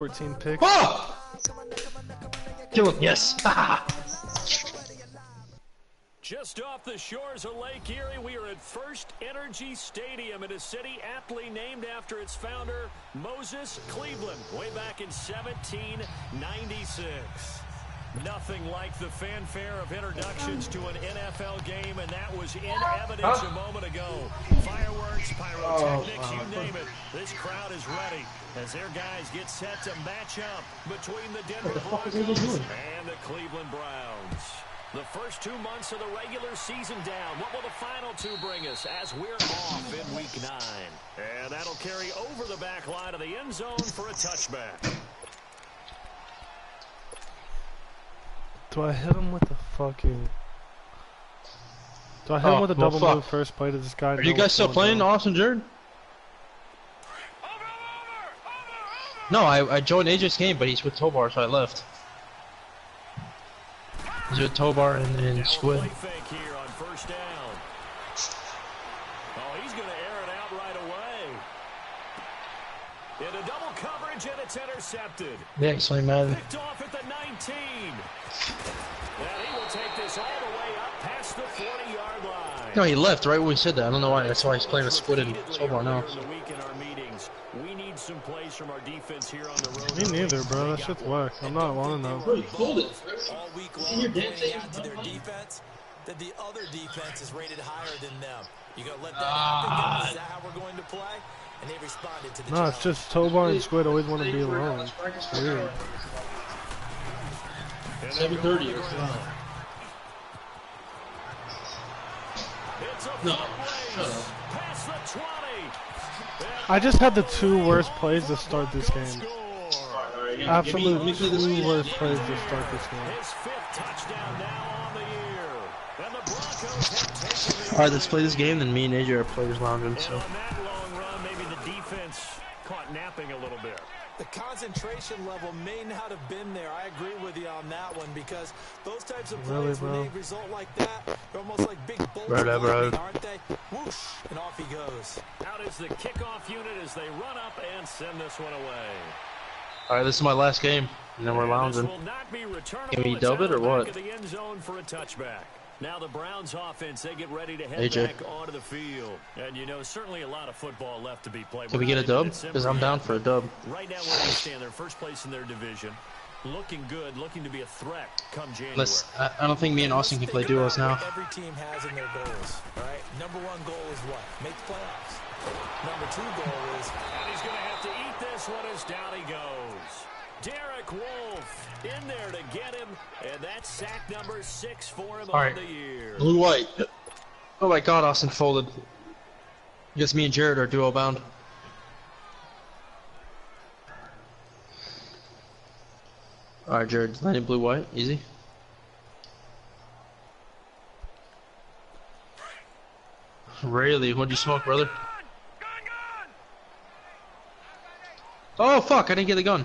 14 picks. Oh! Kill him, yes. Just off the shores of Lake Erie, we are at First Energy Stadium in a city aptly named after its founder, Moses Cleveland, way back in 1796. Nothing like the fanfare of introductions to an NFL game, and that was in evidence a moment ago. Fireworks, pyrotechnics, you name it. This crowd is ready as their guys get set to match up between the Denver Broncos and the Cleveland Browns. The first 2 months of the regular season down. What will the final two bring us as we're off in Week 9? And that'll carry over the back line of the end zone for a touchback. Do I hit him with the fucking... Do I hit him with a double move first play to this guy? Are you guys still playing, Austin Jared? No, I joined AJ's game, but he's with Tobar, so I left. He's with Tobar and Squid. Here on first down. Oh, he's going to air it out right away. Into double coverage, and it's intercepted. Yeah, explain Madden. Picked off at the 19. And he will take this all the way up past the 40-yard line. No, he left right when we said that. I don't know why. That's why he's playing with Squid and Tobar now. We need some plays from our defense here on the road. Me neither, bro. That shit's whack. I'm not wanting that. Bro, you pulled it. All week long, pointing out to their defense that the other defense is rated higher than them. You gonna let that happen? Is that how we're going to play? And they responded to the challenge. It's just Tobar and Squid always want to be alone. It's weird. 7:30. No, shut up. Past the 20. I just had the two worst plays to start this game. Absolute two worst plays to start this game. His fifth touchdown now on the year. And the Broncos have taken the Alright, let's play this game, then me and AJ are players lounging, so. on that long run, maybe the defense caught napping a little bit. The concentration level may not have been there. I agree with you on that one because those types of plays, when they result like that, they're almost like big bolts, aren't they? Whoosh, and off he goes. Out is the kickoff unit as they run up and send this one away. Alright, this is my last game, and then we're lounging. Can we dub it or what? The end zone for a touchback. Now the Browns offense, they get ready to head back onto the field. And you know, certainly a lot of football left to be played. Can we get a dub? Because I'm down for a dub. Right now where they stand, they're first place in their division. Looking good, looking to be a threat come January. I don't think me and Austin can play duos now. Every team has in their goals, right? Number one goal is what? Make the playoffs. Number two goal is... And he's going to have to eat this one as down he goes. Derek Wolfe in there to get him, and that's sack number 6 for him on the year. Blue-white. Oh my god, Austin folded. I guess me and Jared are duo bound. Alright, Jared, landing blue-white, easy. Really? What'd you smoke, brother? Oh fuck, I didn't get the gun.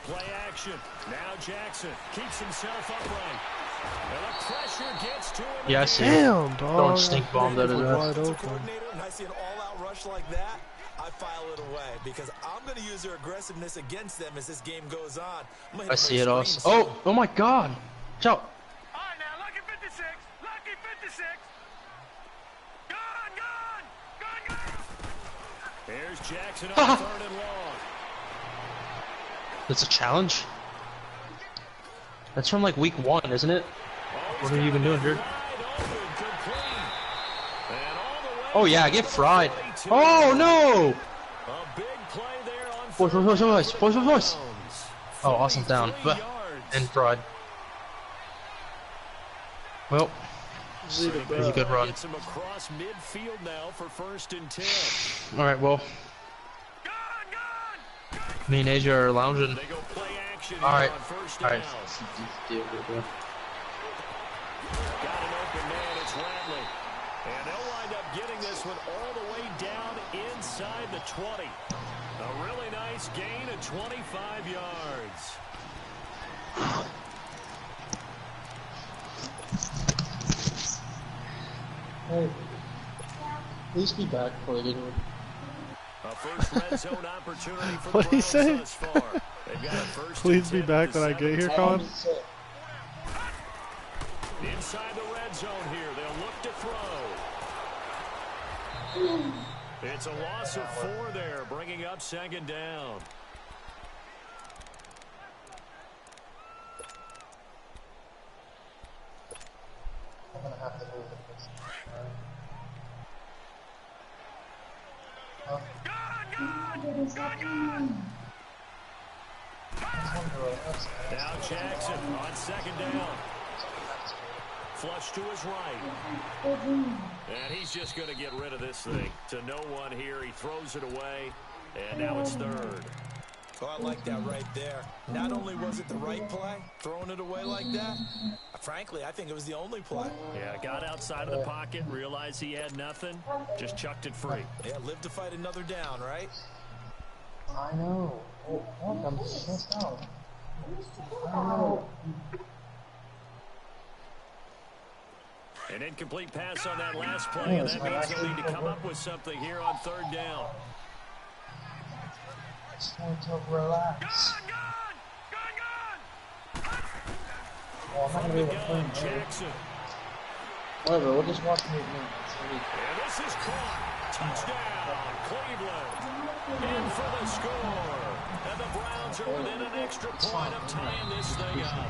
Play action. Now Jackson keeps himself upright. And the pressure gets to him. Yeah, I see. Damn, dog. Throwing stink bomb that is wide open. Coordinator, and I see an all-out rush like that, I file it away because I'm going to use their aggressiveness against them as this game goes on. I see it also. Oh my god. Ciao. All right, now, lucky 56. Lucky 56. Gone. There's Jackson on 3rd and long. That's a challenge? That's from like week 1, isn't it? What have you been doing, dude? Oh yeah, get fried. Oh no! Voice. Oh, awesome down. And fried. Well, it was a good run. Alright, well. Me and Asia are lounging. Alright. Alright. Got an open man, it's Radley. And they'll wind up getting this one all the way down inside the 20. A really nice gain of 25 yards. Hey, please be back before they get here. first red zone opportunity for What'd the he Browns say? thus far. They've got a first Please be and 10 back at the when I get here, 17. Colin. Inside the red zone here, they'll look to throw. It's a loss of 4 there, bringing up second down. I'm gonna have to move it. Now Jackson on second down. Flush to his right. And he's just going to get rid of this thing. To no one here. He throws it away. And now it's third. Oh, I like that right there. Not only was it the right play, throwing it away like that, frankly, I think it was the only play. Yeah, got outside of the pocket, realized he had nothing, just chucked it free. Yeah, live to fight another down, right? I know. Oh, what? I'm stressed out. I know. An incomplete pass on that last play, and that means they'll need to come up with something here on third down. Just want to relax. Oh, I'm not From gonna be the able to play gun, him. Jackson. Whatever, we'll just watch me. And this is caught. Touchdown, Cleveland. In for the score. And the Browns are within an extra point of tying this thing up.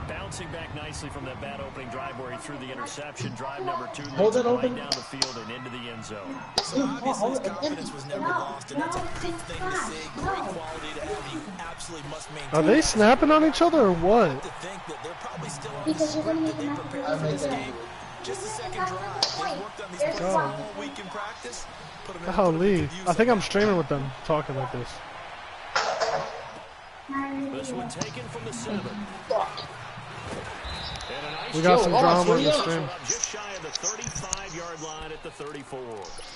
Bouncing back nicely from that bad opening drive where he threw the interception. Drive number 2 leads him right down the field and into the end zone. So obviously his confidence was never lost, and that's a good thing to see. Great quality to have. You absolutely must maintain. Are they snapping on each other or what? To think that they're probably still on the script that they prepared for this game. Just a second drive. They've worked on these plays all week in practice. Put them in Holy. I think I'm streaming with them talking like this. This one taken from the 7. We got some drama on the stream. Just shy of the 35-yard line at the 34.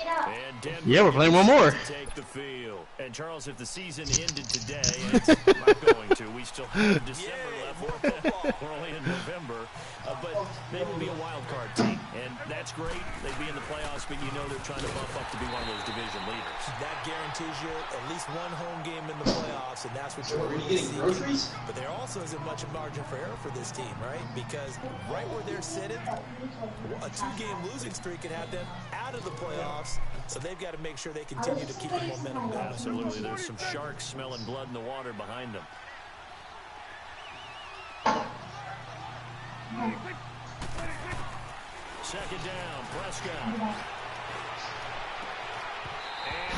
And Denver Yeah, we're playing one more. take the field. And Charles, if the season ended today, and it's not going to, we still have December left. We're only in November, but they would be a wild card team, and that's great. They'd be in the playoffs, but you know they're trying to bump up to be one of those division leaders. That guarantees you at least one home game in the playoffs, and that's what you're really seeking. But there also isn't much margin for error for this team, right? Because right where they're sitting, a 2-game losing streak can have them out of the playoffs, so they've got to make sure they continue to keep the momentum going. Absolutely. There's some sharks smelling blood in the water behind them. Second down, Prescott.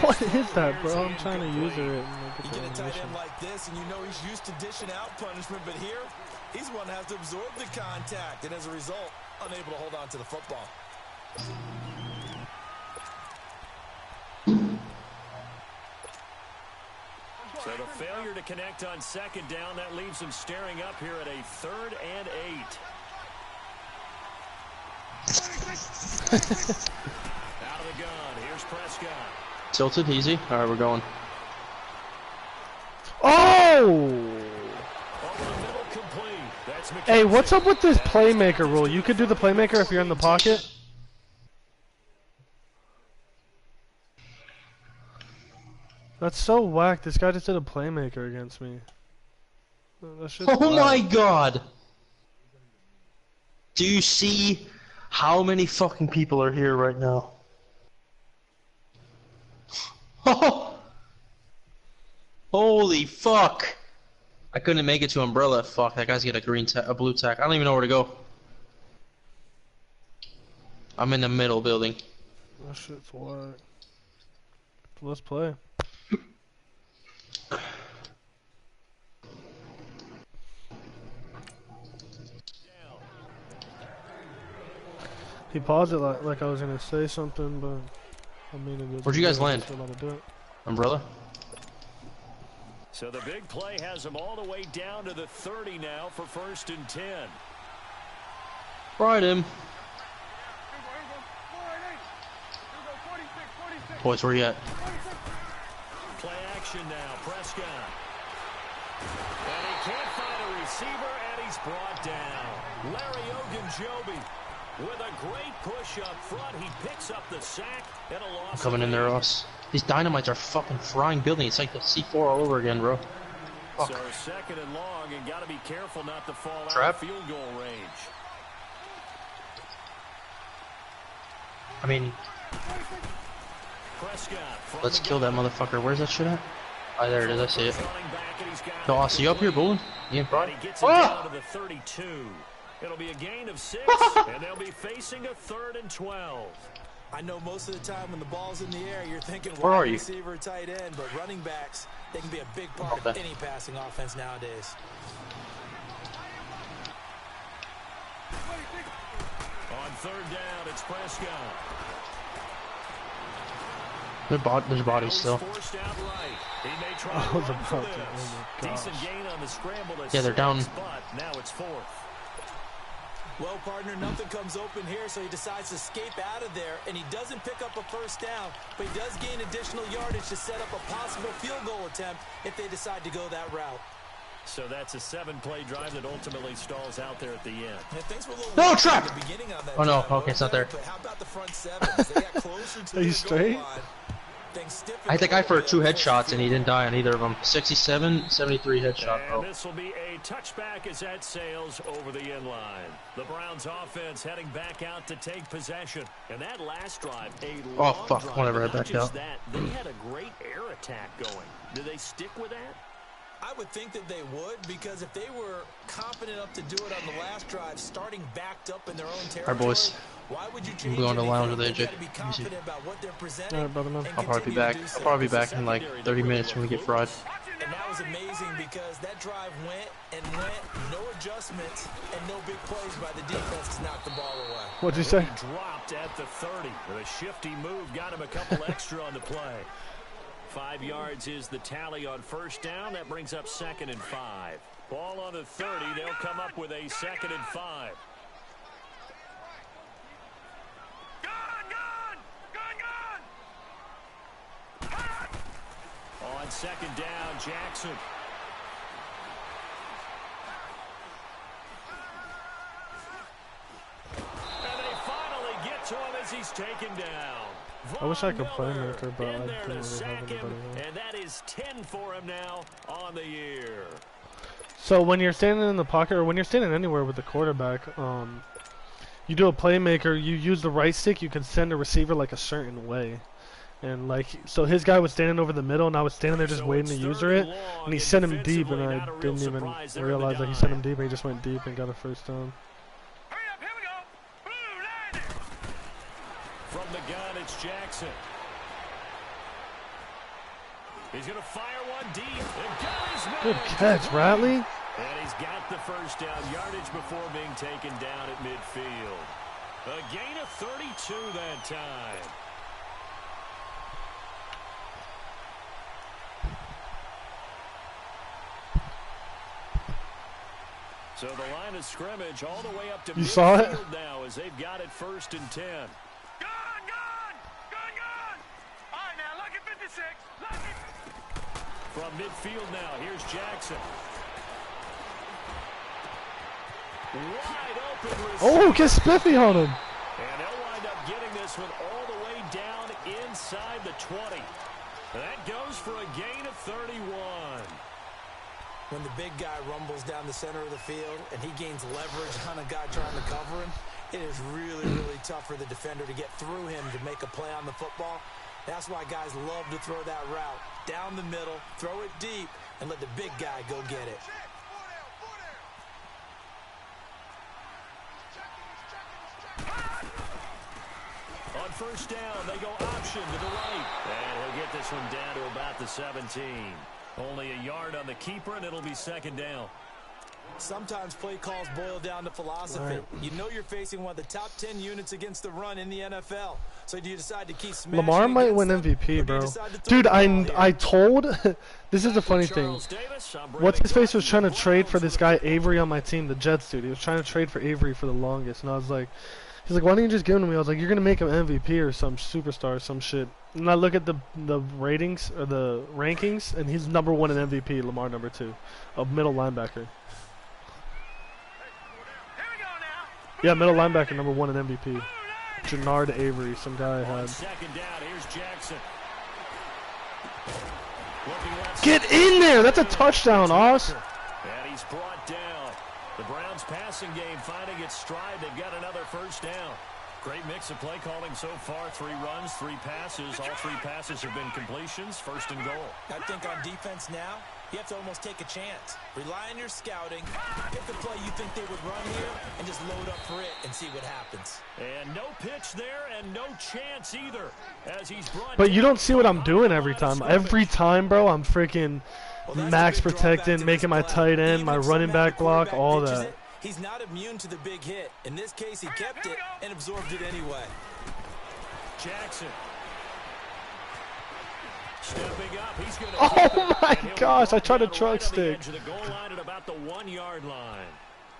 What is that, bro? I'm trying to use it. You get a tight end like this, and you know he's used to dishing out punishment, but here, he's one that has to absorb the contact, and as a result, unable to hold on to the football. So the failure to connect on second down, that leaves him staring up here at a 3rd and 8. Out of the gun, here's Prescott. Tilted, easy. All right, we're going. Oh! Hey, what's up with this playmaker rule? You could do the playmaker if you're in the pocket? That's so whack. This guy just did a playmaker against me. Oh my god! Do you see how many fucking people are here right now? Oh! Holy fuck! I couldn't make it to Umbrella. Fuck, that guy's got a blue tack. I don't even know where to go. I'm in the middle building. That shit's whack. Let's play. He paused it like I was gonna say something, but I mean it was. Where'd you guys land? Do it. Umbrella? So the big play has them all the way down to the 30 now for 1st and 10. Ride him. Boys, where you at? Play action now, Prescott. And he can't find a receiver, and he's brought down. Larry Ogunjobi with a great push up front. He picks up the sack and a loss. Coming in there, Ross. These dynamites are fucking frying buildings. It's like the C4 all over again, bro. Fuck. So second and long, and got to be careful not to fall Trap. out of field goal range. I mean, let's kill that motherfucker. Where's that shit at? Oh, there it is. I see it. No, I see you up here, Bullen. You in front? Down to the 32. It'll be a gain of 6, and they'll be facing a 3rd and 12. I know most of the time when the ball's in the air, you're thinking Where are wide you? receiver, tight end, but running backs, they can be a big part of any passing offense nowadays. On 3rd down, it's Prescott. There's bodies still. Forced out right. He may try I to was run for about to. this. Oh my gosh. Decent gain on the scramble. Yeah, they're down. But now it's 4th. Well, partner, nothing comes open here, so he decides to escape out of there, and he doesn't pick up a first down, but he does gain additional yardage to set up a possible field goal attempt if they decide to go that route. So that's a 7-play drive that ultimately stalls out there at the end. No, trap! Oh no, okay, it's not there. How about the front sevens? They got closer to Are you the straight? goal line. I hit the guy for 2 headshots and he didn't die on either of them. 67, 73 headshot, bro. And this will be a touchback as that sails over the end line. The Browns offense heading back out to take possession. And that last drive, a long fuck, drive, whatever, but I backed not just out. that, they had a great air attack going. Do they stick with that? I would think that they would, because if they were confident enough to do it on the last drive, starting backed up in their own territory, Alright, boys. why would you I'm change going to lounge with anything? AJ. They've got to be confident about what they're presenting. Alright, brother man. and I'll probably be continue to back. do I'll so. probably be back in like 30 minutes when we get fried. And that was amazing because that drive went and went, no adjustments, and no big plays by the defense to knock the ball away. What'd you say? He dropped at the 30. With a shifty move, got him a couple extra on the play. 5 yards is the tally on first down. That brings up 2nd and 5. Ball on the 30. They'll come up with a 2nd and 5. On 2nd down, Jackson. And they finally get to him as he's taken down. I wish I could play Maker, but I in didn't there to really have sack him, anybody else. and that is 10 for him now on the year. So when you're standing in the pocket, or when you're standing anywhere with the quarterback, you do a playmaker, you use the right stick, you can send a receiver like a certain way. And like, so his guy was standing over the middle, and I was standing there just waiting to user it, and he sent him deep, and I didn't even realize that he sent him deep, and he just went deep and got a first down. Hurry up, here we go. Blue line. From the gun, it's Jackson. He's going to fire one deep. And got his man. Good catch, Ratley. And he's got the first down yardage before being taken down at midfield. A gain of 32 that time. So the line of scrimmage all the way up to You saw it? midfield now as they've got it 1st and 10. Gone. All right, now, lucky 56. Lucky. From midfield now, here's Jackson. Wide open Oh, receiver. get spiffy on him. And they'll wind up getting this one all the way down inside the 20. That goes for a gain of 31. When the big guy rumbles down the center of the field and he gains leverage on a guy trying to cover him, it is really, really tough for the defender to get through him to make a play on the football. That's why guys love to throw that route. Down the middle, throw it deep, and let the big guy go get it. On first down, they go option to the right. And he'll get this one down to about the 17. Only a yard on the keeper, and it'll be 2nd down. Sometimes play calls boil down to philosophy. Right. You know you're facing one of the top 10 units against the run in the NFL. So do you decide to keep smashing Lamar might against win them, or MVP, do you bro. decide to throw Dude, the ball here? I told. This is the funny thing. Charles Davis, I'm What's his Brandon face was trying to Garden, trade for Browns this with guy a- Avery on my team, the Jets dude. He was trying to trade for Avery for the longest, and I was like, he's like, why don't you just give him to me? I was like, you're gonna make him MVP or some superstar or some shit. And I look at the ratings or the rankings, and he's #1 in MVP, Lamar #2, a middle linebacker. Here we go now. Yeah, middle linebacker #1 in MVP. Jannard Avery, some guy I On had. 2nd down, here's Jackson. Get in there! That's a touchdown, Oz. And he's brought down. The Browns passing game finding its stride. They've got another first down. Great mix of play calling so far. 3 runs, 3 passes. All 3 passes have been completions. First and goal. I think on defense now, you have to almost take a chance. Rely on your scouting. Pick the play you think they would run here and just load up for it and see what happens. And no pitch there and no chance either. As he's brought But you don't see what I'm doing every time. Every time, bro, I'm freaking max protecting, making my tight end, my running back block, all that. He's not immune to the big hit. In this case, he kept it and absorbed it anyway. Jackson. Stepping up, he's going to oh my gosh, I tried to truck stick. The goal line at about the 1-yard line.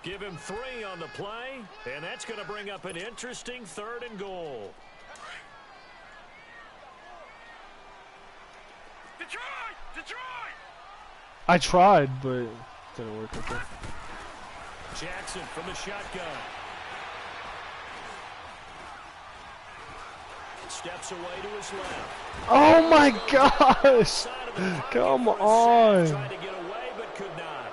Give him 3 on the play, and that's going to bring up an interesting 3rd and goal. Detroit! Detroit! I tried, but it didn't work. Okay. Jackson from the shotgun. Steps away to his left. Oh my gosh! Come on! Tried to get away, but could not.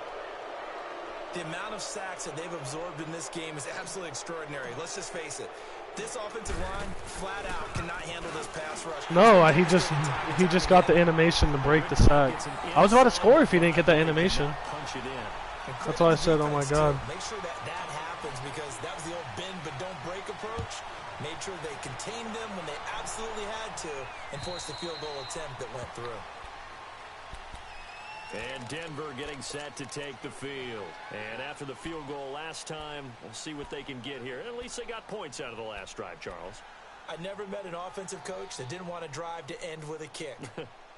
The amount of sacks that they've absorbed in this game is absolutely extraordinary. Let's just face it. This offensive line, flat out, cannot handle this pass rush. No, he just got the animation to break the sack. I was about to score if he didn't get that animation. Punch it in. That's why I said, oh my god. Make sure that happens because that was the old bend but don't break approach. Made sure they contained them when they absolutely had to and forced the field goal attempt that went through. And Denver getting set to take the field. And after the field goal last time, we'll see what they can get here. At least they got points out of the last drive, Charles. I never met an offensive coach that didn't want to drive to end with a kick.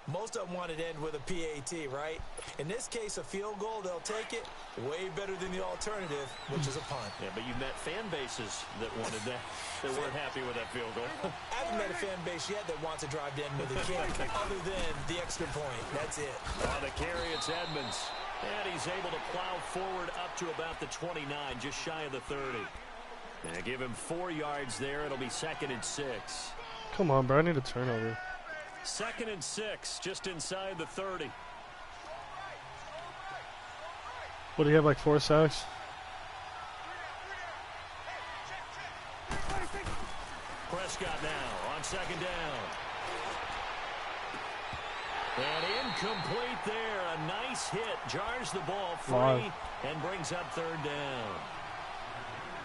Most of them wanted to end with a PAT, right? In this case, a field goal, they'll take it. Way better than the alternative, which is a punt. Yeah, but you've met fan bases that wanted that. They weren't happy with that field goal. I haven't met a fan base yet that wants to drive to end with a kick, other than the extra point. That's it. On the carry, it's Edmonds. And he's able to plow forward up to about the 29, just shy of the 30. And give him 4 yards there. It'll be 2nd and 6. Come on, bro. I need a turnover. 2nd and 6, just inside the 30. What do you have, like 4 sacks? Prescott now on 2nd down. And incomplete there. A nice hit. Jars the ball free and brings up 3rd down.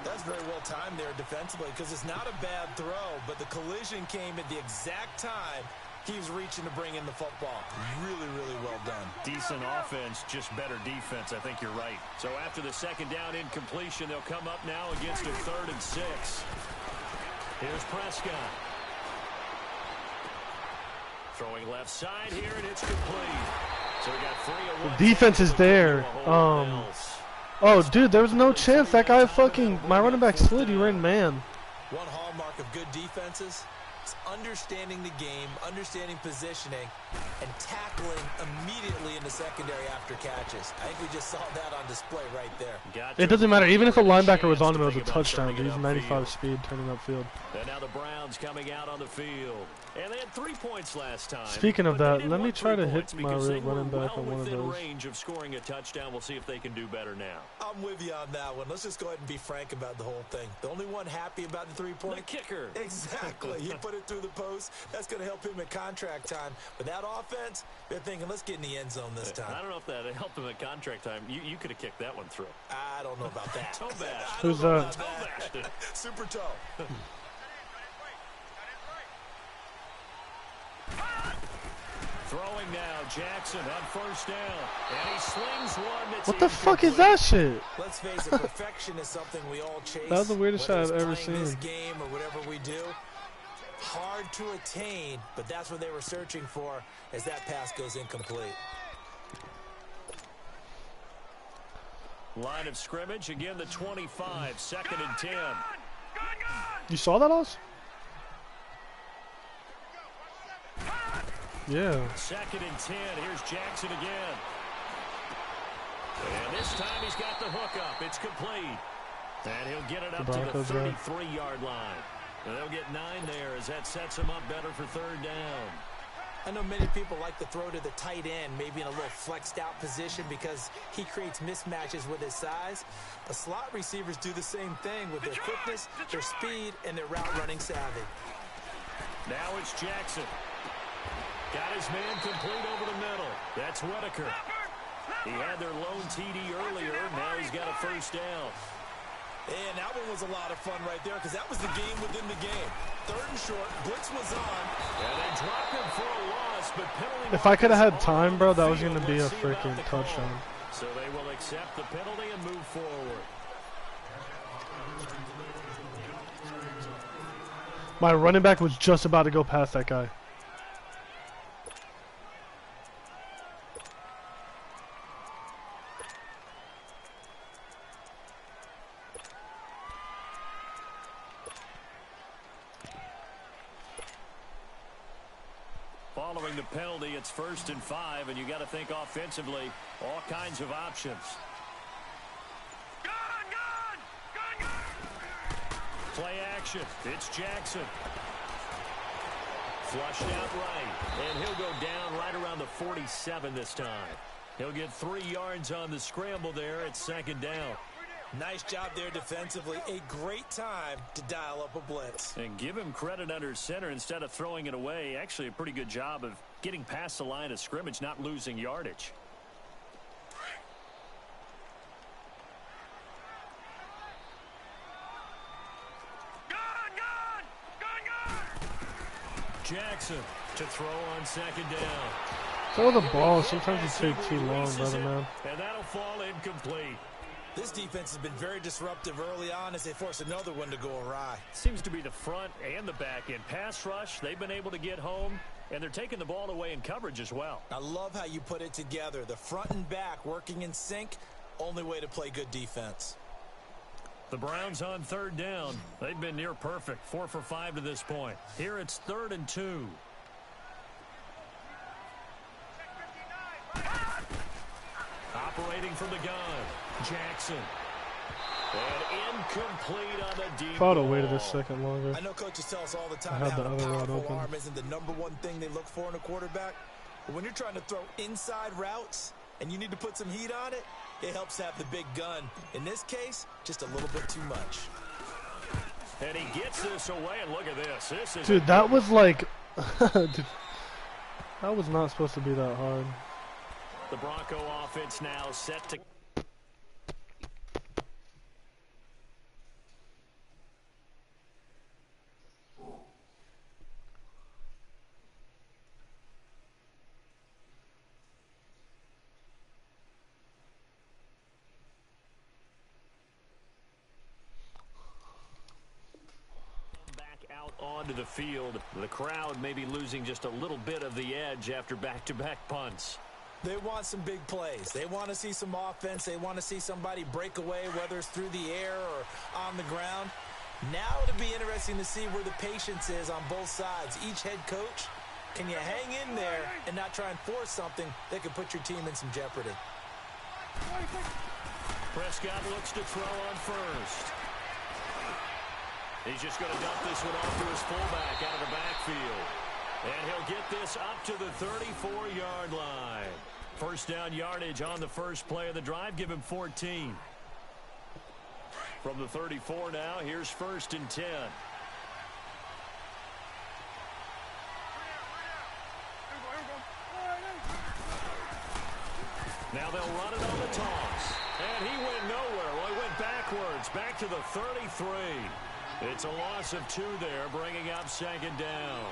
That's very well timed there defensively because it's not a bad throw, but the collision came at the exact time he was reaching to bring in the football. Really, really well done. Decent offense, just better defense. I think you're right. So after the 2nd down incompletion, they'll come up now against a 3rd and 6. Here's Prescott. Throwing left side here, and it's complete. So we got 3 The defense is there. Oh, dude, there was no chance. That guy my running back slid. He ran man. One hallmark of good defenses is understanding the game, understanding positioning, and tackling immediately in the secondary after catches. I think we just saw that on display right there. It doesn't matter. Even if a linebacker was on him, it was a touchdown. He's 95 speed turning upfield. And now the Browns coming out on the field. And they had 3 points last time. Speaking of that, let me try to hit my running back on one of those. Range of scoring a touchdown. We'll see if they can do better now. I'm with you on that one. Let's just go ahead and be frank about the whole thing. The only one happy about the 3-point? The kicker. Exactly. He put it through the post. That's going to help him at contract time. But that offense, they're thinking, let's get in the end zone this time. I don't know if that helped him at contract time. You could have kicked that one through. I don't know about that. Toe bash. Who's that? Toe bash. Super toe. Throwing now, Jackson on 1st down. And he slings one that's What the fuck is that shit? Let's face it, perfection is something we all chase. That was the weirdest shot I've ever seen. This seen. game or whatever we do, hard to attain, but that's what they were searching for as that pass goes incomplete. Line of scrimmage, again the 25, 2nd and 10. You saw that, Oz? Yeah. 2nd and 10. Here's Jackson again. And this time he's got the hook up. It's complete. And he'll get it up to the 33-yard line. And they'll get 9 there as that sets him up better for 3rd down. I know many people like to throw to the tight end, maybe in a little flexed out position because he creates mismatches with his size. But slot receivers do the same thing with their quickness, their speed, and their route running savvy. Now it's Jackson. Got his man complete over the middle. That's Whitaker. He had their lone TD earlier. Now he's got a first down. And that one was a lot of fun right there because that was the game within the game. 3rd and short, blitz was on. And they dropped him for a loss, but penalty. If I could have had time, bro, that was going to be a freaking touchdown. So they will accept the penalty and move forward. My running back was just about to go past that guy. Following the penalty, it's 1st and 5, and you got to think offensively, all kinds of options. Gun! Play action. It's Jackson. Flushed out right, and he'll go down right around the 47 this time. He'll get 3 yards on the scramble there at 2nd down. Nice job there defensively. A great time to dial up a blitz. And give him credit under center instead of throwing it away. Actually, a pretty good job of getting past the line of scrimmage, not losing yardage. Gun! Jackson to throw on 2nd down. Throw the ball. Sometimes you take too long, brother, man. And that'll fall incomplete. This defense has been very disruptive early on as they force another one to go awry. Seems to be the front and the back end. Pass rush, they've been able to get home, and they're taking the ball away in coverage as well. I love how you put it together. The front and back working in sync, only way to play good defense. The Browns on 3rd down. They've been near perfect, 4 for 5 to this point. Here it's 3rd and 2. Operating from the gun, Jackson. And incomplete on the deep If I would have ball. waited a second longer. I know coaches tell us all the time I had having the a other route powerful open. arm isn't the #1 thing they look for in a quarterback. But when you're trying to throw inside routes and you need to put some heat on it, it helps have the big gun. In this case, just a little bit too much. And he gets this away, and look at this. This is Dude, that was like... Dude, that was not supposed to be that hard. the Bronco offense now set to... out onto the field. The crowd may be losing just a little bit of the edge after back-to-back punts. They want some big plays. They want to see some offense. They want to see somebody break away, whether it's through the air or on the ground. Now it'll be interesting to see where the patience is on both sides. Each head coach, can you hang in there and not try and force something that could put your team in some jeopardy? Prescott looks to throw on first. He's just going to dump this one off to his fullback out of the backfield. And he'll get this up to the 34-yard line. First down yardage on the first play of the drive. Give him 14. From the 34 now, here's 1st and 10. Now they'll run it on the toss. And he went nowhere. Well, he went backwards, back to the 33. It's a loss of 2 there, bringing up 2nd down.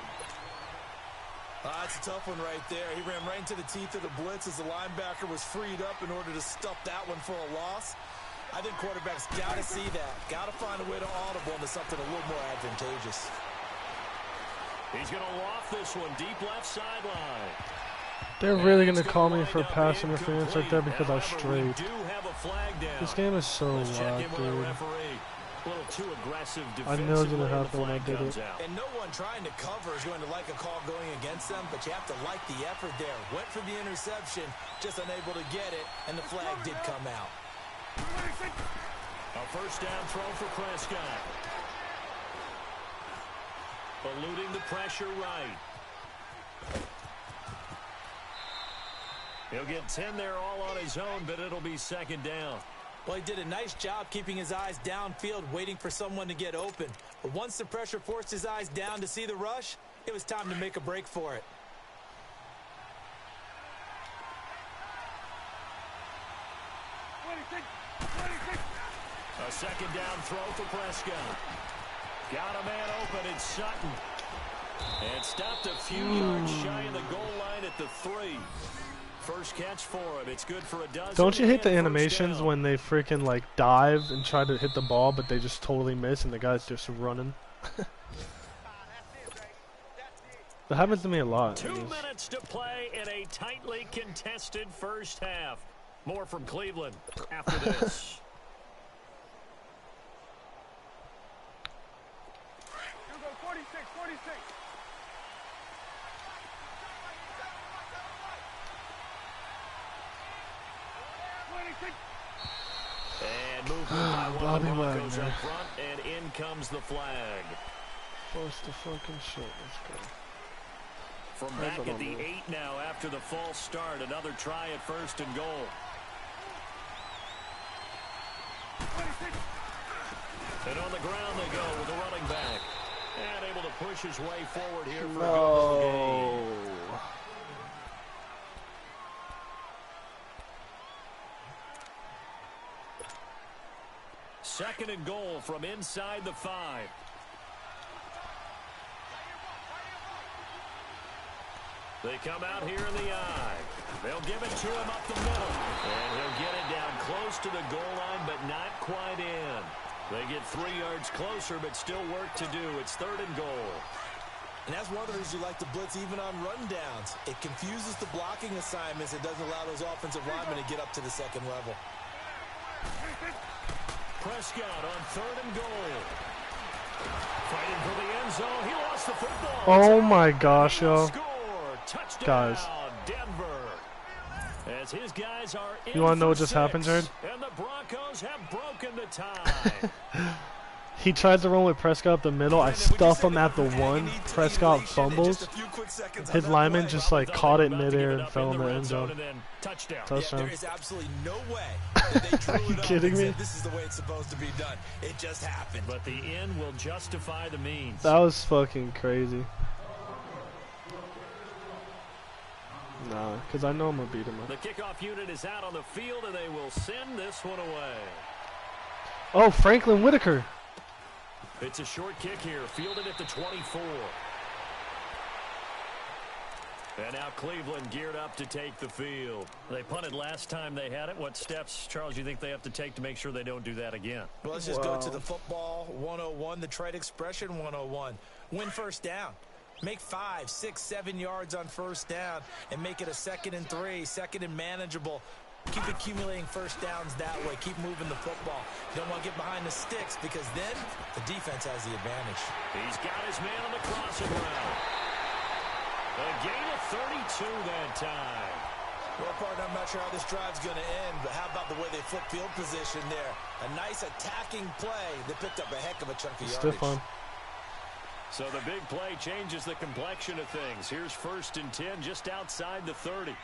That's a tough one right there. He ran right into the teeth of the blitz as the linebacker was freed up in order to stuff that one for a loss. I think quarterbacks got to see that. Got to find a way to audible into something a little more advantageous. He's going to loft this one deep left sideline. They're really going to call me for pass interference right there because I strayed. Do have a flag down. This game is so loud, dude. A little too aggressive I know it's going to happen when I did it. And no one trying to cover is going to like a call going against them, but you have to like the effort there. Went for the interception, just unable to get it, and the flag did come out. A first down throw for Prescott. Eluding the pressure right. He'll get 10 there all on his own, but it'll be second down. Well, he did a nice job keeping his eyes downfield, waiting for someone to get open. But once the pressure forced his eyes down to see the rush, it was time to make a break for it. A second down throw for Prescott. Got a man open, it's Sutton. And stopped a few yards shy of the goal line at the 3. First catch for him. It's good for a dozen. Don't you hate the animations when they freaking like dive and try to hit the ball, but they just totally miss and the guy's just running? That happens to me a lot. 2 minutes to play in a tightly contested first half. More from Cleveland after this. You go 46, 46. And movement by one of the Broncos Wagner. up front, and in comes the flag. Force the fucking shit. Let's go. From back at the 8 now after the false start. Another try at first and goal. And on the ground they go with the running back. And able to push his way forward here for a goal gain. Second and goal from inside the 5. They come out here in the eye. They'll give it to him up the middle. And he'll get it down close to the goal line, but not quite in. They get 3 yards closer, but still work to do. It's third and goal. And that's one of the reasons you like to blitz even on rundowns. It confuses the blocking assignments. It doesn't allow those offensive linemen to get up to the second level. Prescott on third and goal. Fighting for the end zone. He lost the football. Oh my gosh, yo. Touchdown, Guys. Denver. As his guys are in You want to know for what just 6, happened, Jared? And the Broncos have broken the tie. He tries to run with Prescott up the middle. I stuff him at the 1. Prescott fumbles. His lineman just like caught it midair and fell in the end zone. Touchdown. Yeah, Touchdown. there is absolutely no way that they drew Are you it up kidding and me? said, this is the way it's supposed to be done. It just happened. But the end will justify the means. That was fucking crazy. Nah, because I know I'm going to beat him up. The kickoff unit is out on the field, and they will send this one away. Oh, Franklin Whitaker. It's a short kick here, fielded at the 24. And now Cleveland geared up to take the field. They punted last time they had it. What steps, Charles, you think they have to take to make sure they don't do that again? Well, let's just go to the football 101, the trade expression 101. Win first down. Make 5, 6, 7 yards on first down and make it a 2nd and 3, 2nd and manageable. Keep accumulating first downs that way. Keep moving the football. You don't want to get behind the sticks because then the defense has the advantage. He's got his man on the crossing route. A gain of 32 that time. Well, partner, I'm not sure how this drive's going to end, but how about the way they flip field position there? A nice attacking play that picked up a heck of a chunk of yardage. Stiff on. So the big play changes the complexion of things. Here's 1st and 10 just outside the 30.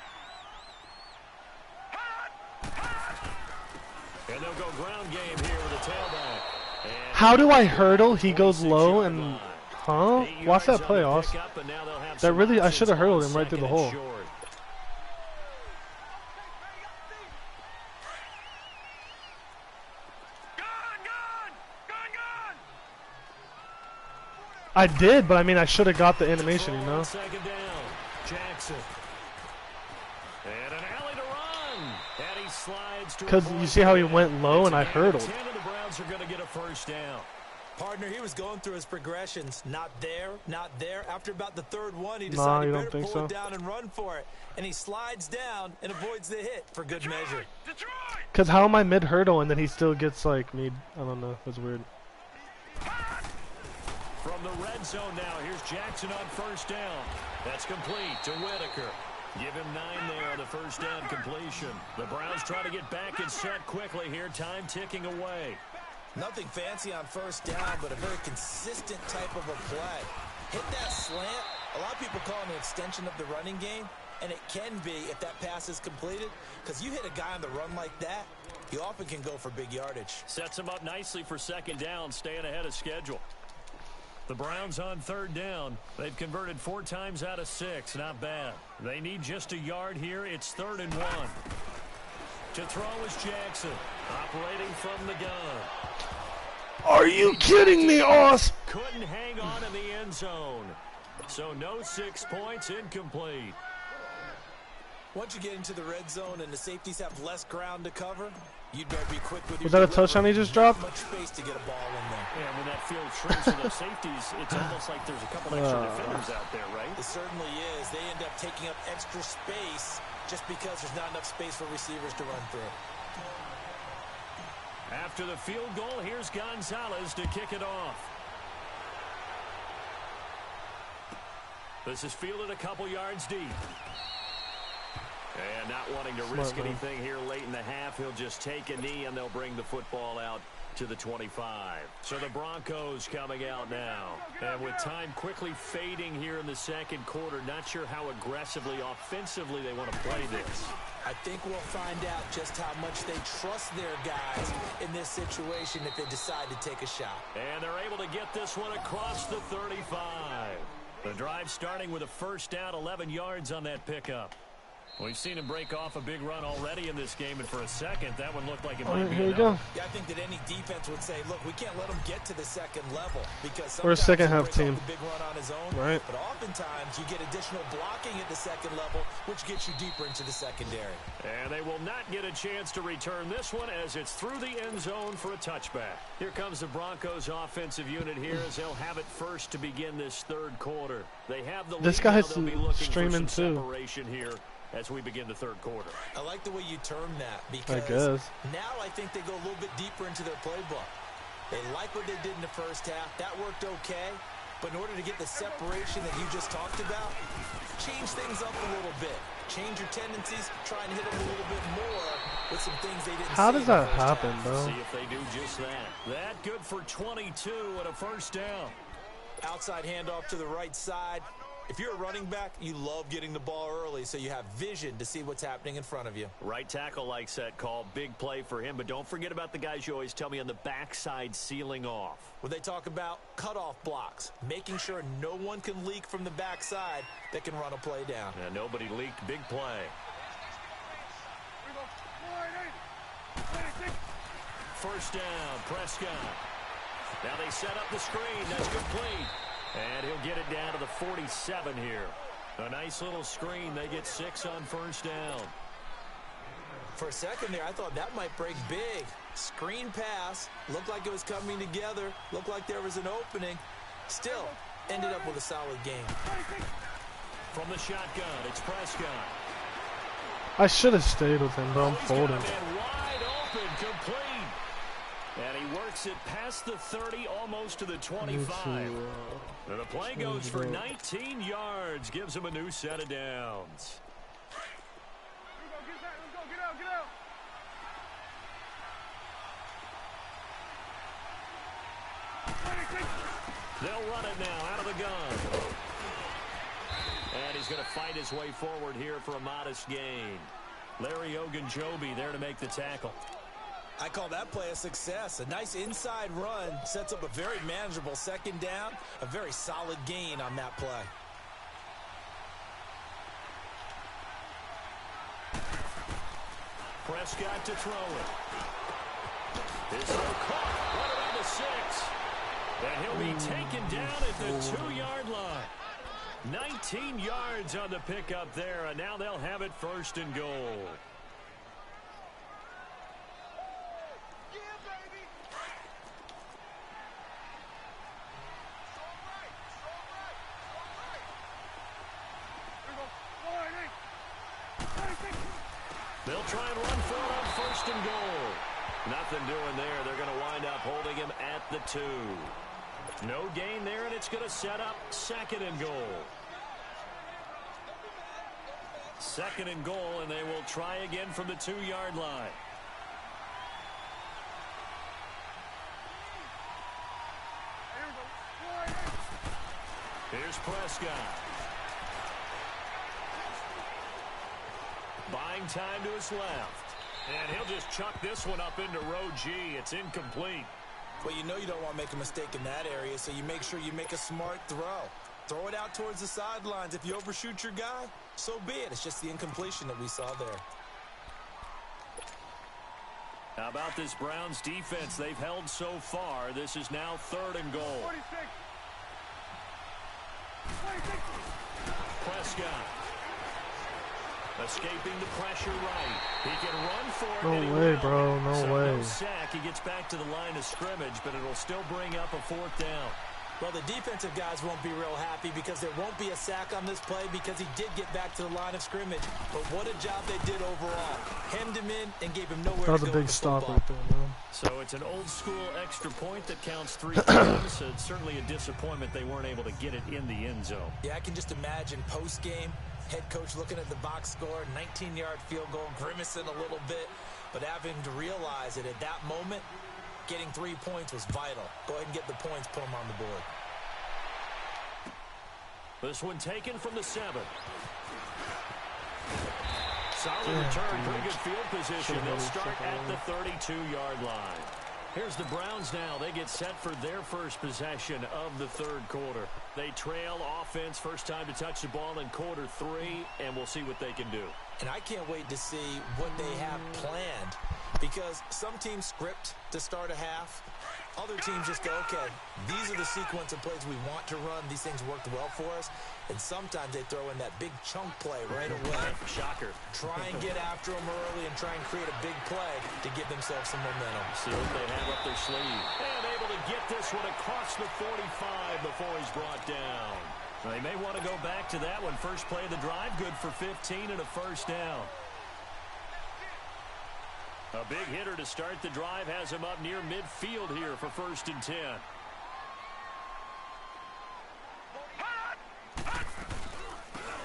And they'll go ground game here with a tailback. And How do I hurdle? He goes low and... Huh? Watch that play, Austin. That really... I should have hurdled him right through the hole. I did, but I mean, I should have got the animation, you know? Second down. Jackson. And an alley to run. And he slides to Because you see how he went low and I hurdled. 10 of the Browns are going to get a first down. Partner, he was going through his progressions. Not there, not there. After about the 3rd one, he Nah, decided you he don't better think pull so? it down and run for it. And he slides down and avoids the hit for good measure. Because how am I mid-hurdle and then he still gets like me? I don't know. That's weird. From the red zone now, here's Jackson on first down. That's complete to Whitaker. Give him 9 there on the first down completion. The Browns try to get back and set quickly here. Time ticking away. Nothing fancy on first down, but a very consistent type of a play. Hit that slant. A lot of people call it an extension of the running game. And it can be if that pass is completed, because you hit a guy on the run like that, he often can go for big yardage. Sets him up nicely for second down, staying ahead of schedule. The Browns on third down. They've converted 4 times out of 6. Not bad. They need just a yard here. It's 3rd and 1. To throw is Jackson, operating from the gun. Are you kidding me, Oz? Couldn't hang on in the end zone. So no 6 points, incomplete. Once you get into the red zone and the safeties have less ground to cover, you'd better be quick with your Was that a touchdown he just dropped? Much space to get a ball in there. Yeah, when that field shrinks to those safeties, it's almost like there's a couple extra defenders out there, right? It certainly is. They end up taking up extra space just because there's not enough space for receivers to run through. After the field goal, here's Gonzalez to kick it off. This is fielded a couple yards deep. And not wanting to risk anything here late in the half, he'll just take a knee and they'll bring the football out to the 25. So the Broncos coming out now. And with time quickly fading here in the second quarter, not sure how aggressively, offensively they want to play this. I think we'll find out just how much they trust their guys in this situation if they decide to take a shot. And they're able to get this one across the 35. The drive starting with a first down, 11 yards on that pickup. We've seen him break off a big run already in this game, and for a second, that one looked like it might be Here we enough. go. Yeah, I think that any defense would say, look, we can't let him get to the second level because We're a sometimes second he'll half break team. off the big run on his own, Right. but oftentimes you get additional blocking at the second level, which gets you deeper into the secondary. And they will not get a chance to return this one as it's through the end zone for a touchback. Here comes the Broncos offensive unit here as they'll have it first to begin this third quarter. They have the This lead guy's now. They'll be looking streaming for some too. separation here as we begin the third quarter. I like the way you term that I because guess. now I think they go a little bit deeper into their playbook. They like what they did in the first half. That worked okay. But in order to get the separation that you just talked about, change things up a little bit. Change your tendencies, try and hit them a little bit more with some things they didn't How see does in the that first happen, half. bro? See if they do just that. That good for 22 and a first down. Outside handoff to the right side. If you're a running back, you love getting the ball early so you have vision to see what's happening in front of you. Right tackle likes that call. Big play for him, but don't forget about the guys you always tell me on the backside sealing off. When they talk about cutoff blocks, making sure no one can leak from the backside that can run a play down. And nobody leaked. Big play. First down, Prescott. Now they set up the screen. That's complete. And he'll get it down to the 47 here. A nice little screen. They get 6 on first down. For a second there, I thought that might break big. Screen pass. Looked like it was coming together. Looked like there was an opening. Still, ended up with a solid game. From the shotgun, it's Prescott. I should have stayed with him, but I'm He's got folding. a man wide open, complete. And he works it past the 30, almost to the 25. And the play goes for 19 yards, gives him a new set of downs. Get out. They'll run it now out of the gun. And he's going to fight his way forward here for a modest gain. Larry Ogunjobi there to make the tackle. I call that play a success. A nice inside run sets up a very manageable second down. A very solid gain on that play. Prescott to throw it. His throw caught right around the 6. And he'll be taken down at the 2-yard line. 19 yards on the pickup there, and now they'll have it first and goal. They'll try and run for it on first and goal. Nothing doing there. They're going to wind up holding him at the 2. No gain there, and it's going to set up second and goal. Second and goal, and they will try again from the 2-yard line. Here's Prescott. Buying time to his left. And he'll just chuck this one up into row G. It's incomplete. Well, you know you don't want to make a mistake in that area, so you make sure you make a smart throw. Throw it out towards the sidelines. If you overshoot your guy, so be it. It's just the incompletion that we saw there. How about this Browns defense they've held so far? This is now 3rd and goal. 46. 46. Prescott. Escaping the pressure right. He can run for it. No way, bro. No way. No sack. He gets back to the line of scrimmage, but it'll still bring up a 4th down. Well, the defensive guys won't be real happy because there won't be a sack on this play because he did get back to the line of scrimmage. But what a job they did overall. Hemmed him in and gave him nowhere to go. That was a big stop right there, man. So it's an old school extra point that counts 3 times. So it's certainly a disappointment they weren't able to get it in the end zone. Yeah, I can just imagine post-game, head coach looking at the box score, 19-yard field goal, grimacing a little bit, but having to realize that at that moment, getting 3 points was vital. Go ahead and get the points, put them on the board. This one taken from the 7. Solid return, pretty good field position. They'll start at the 32-yard line. Here's the Browns now. They get set for their first possession of the 3rd quarter. They trail offense, first time to touch the ball in quarter 3, and we'll see what they can do. And I can't wait to see what they have planned because some teams script to start a half. Other teams just go, okay, these are the sequence of plays we want to run. These things worked well for us. And sometimes they throw in that big chunk play right away. Shocker. Try and get after them early and try and create a big play to give themselves some momentum. See what they have up their sleeve. And able to get this one across the 45 before he's brought down. They may want to go back to that one. First play of the drive, good for 15 and a 1st down. A big hitter to start the drive has him up near midfield here for 1st and 10.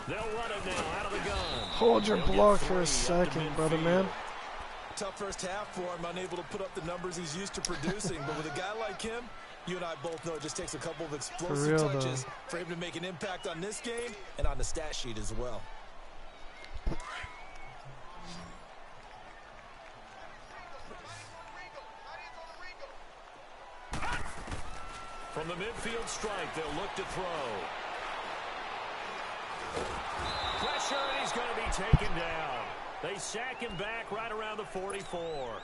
They'll run it now out of the gun. Hold your block for a second, brother, man. Tough first half for him, unable to put up the numbers he's used to producing. But with a guy like him, you and I both know it just takes a couple of explosive touches for him to make an impact on this game and on the stat sheet as well. From the midfield strike, they'll look to throw. Pressure, and he's going to be taken down. They sack him back right around the 44.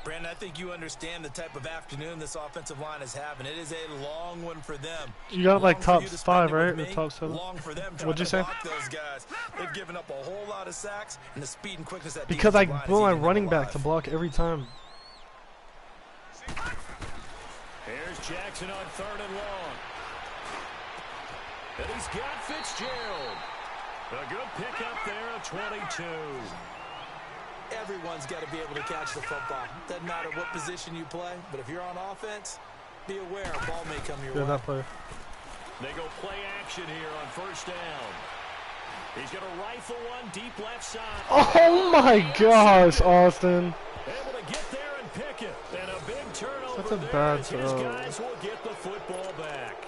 Brandon, I think you understand the type of afternoon this offensive line is having. It is a long one for them. You got like top 5, right? The top 7. Long for them. What'd you say? Those guys. They've given up a whole lot of sacks, and the speed and quickness that because I want my running back to block every time. Here's Jackson on 3rd and long. And he's got Fitzgerald. A good pickup there at 22. Everyone's got to be able to catch the football. Doesn't matter what position you play, but if you're on offense, be aware a ball may come your way. That play. They go play action here on 1st down. He's going to rifle one deep left side. Oh my gosh, Austin. Able to get there and pick it. And a big turnover. That's a bad his throw. guys will get the football back.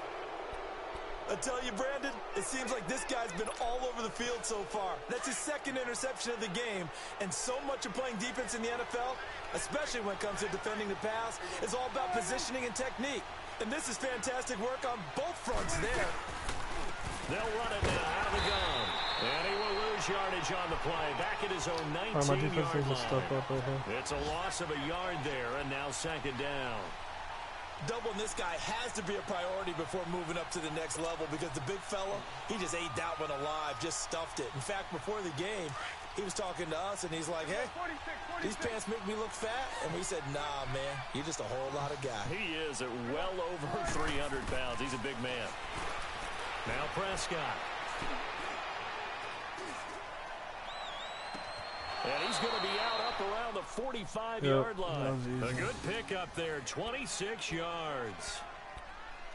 I tell you, Brandon, it seems like this guy's been all over the field so far. That's his 2nd interception of the game. And so much of playing defense in the NFL, especially when it comes to defending the pass, is all about positioning and technique. And this is fantastic work on both fronts there. They'll run it now out of the gun. And he will lose yardage on the play. Back at his own 19-yard line. It's a loss of a yard there, and now 2nd down. Doubling this guy has to be a priority before moving up to the next level because the big fella, he just ate that one alive, just stuffed it. In fact, before the game, he was talking to us, and he's like, hey, these pants make me look fat. And we said, nah, man, you're just a whole lot of guy. He is at well over 300 pounds. He's a big man. Now Prescott. And he's going to be out up around the 45-yard line. A good pickup there, 26 yards.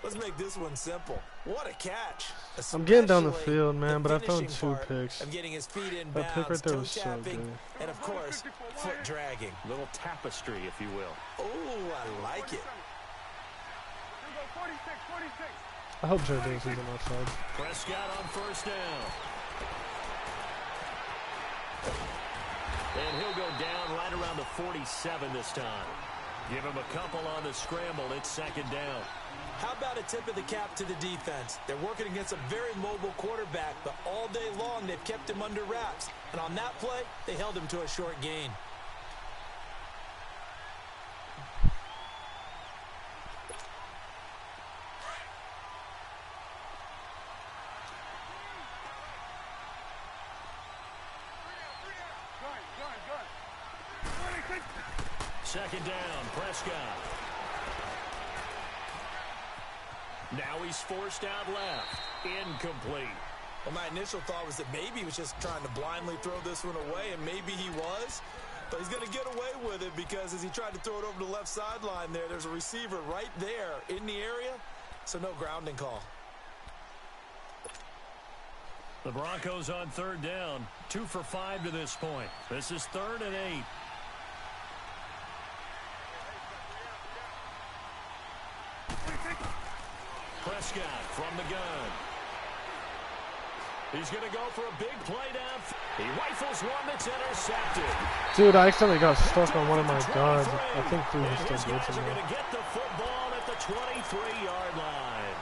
Let's make this one simple. What a catch. I'm getting down the field, man, but I found 2 picks. Of getting his feet in That pick right there was so good. And, of course, foot dragging. Little tapestry, if you will. Oh, I like it. 46, 46. I hope Joe Davis is on that side. Prescott on 1st down. And he'll go down right around the 47 this time. Give him a couple on the scramble. It's second down. How about a tip of the cap to the defense? They're working against a very mobile quarterback, but all day long they've kept him under wraps. And on that play, they held him to a short gain. Second down, Prescott. Now he's forced out left. Incomplete. Well, my initial thought was that maybe he was just trying to blindly throw this one away, and maybe he was. But he's going to get away with it because as he tried to throw it over the left sideline there's a receiver right there in the area, so no grounding call. The Broncos on third down. 2 for 5 to this point. This is 3rd and 8. Prescott from the gun. He's going to go for a big play down. He rifles one that's intercepted. Dude, I accidentally got stuck on one of my guards. I think we were still His guys blitzing are going me. to get the football at the 23-yard line.